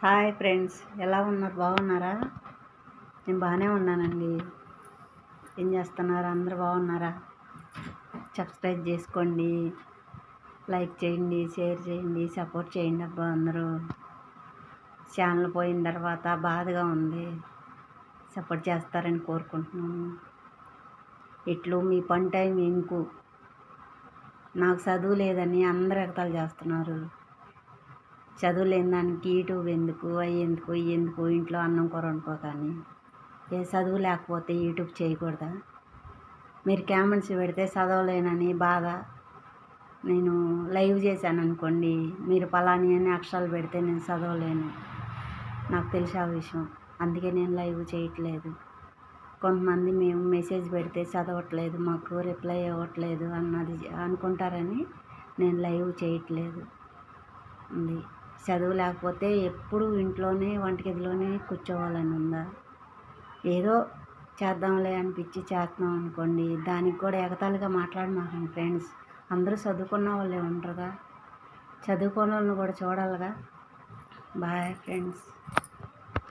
Hi friends, ఎలా ఉన్నారు? బాగున్నారా? నేను బాగానే ఉన్నానండి. ఏం చేస్తున్నారు? అందరూ బాగున్నారా? సబ్స్క్రైబ్ చేసుకోండి, లైక్ చేయండి, షేర్ చేయండి, సపోర్ట్ చేయండి. అబ్బా అందరూ ఛానల్ పోయిన తర్వాత బాధగా ఉంది. సపోర్ట్ చేస్తారని కోరుకుంటున్నాను. ఇట్లు మీ పని టైం ఇంకు నాకు చదువు లేదని అందరూ ఎగతాళి చేస్తున్నారు. చదువు లేని దానికి యూట్యూబ్ ఎందుకు, అవి ఎందుకు, ఇవి ఎందుకు, ఇంట్లో అన్నం కూర వండుకో. కానీ ఏ చదువు లేకపోతే యూట్యూబ్ చేయకూడదా? మీరు కామెంట్స్ పెడితే చదవలేనని బాధ. నేను లైవ్ చేశాను అనుకోండి, మీరు పలాని అని అక్షరాలు పెడితే నేను చదవలేను. నాకు తెలిసి ఆ విషయం, అందుకే నేను లైవ్ చేయట్లేదు. కొంతమంది మేము మెసేజ్ పెడితే చదవట్లేదు, మాకు రిప్లై ఇవ్వట్లేదు అన్నది అనుకుంటారని నేను లైవ్ చేయట్లేదు. ఉంది చదువు లేకపోతే ఎప్పుడు ఇంట్లోనే వంటగదిలోనే కూర్చోవాలని ఉందా? ఏదో చేద్దాంలే అనిపించి చేస్తున్నాం అనుకోండి, దానికి కూడా ఎగతాళిగా మాట్లాడమాకండి ఫ్రెండ్స్. అందరూ చదువుకున్న వాళ్ళే ఉంటారుగా, చదువుకున్న వాళ్ళని కూడా చూడాలిగా. Bye friends.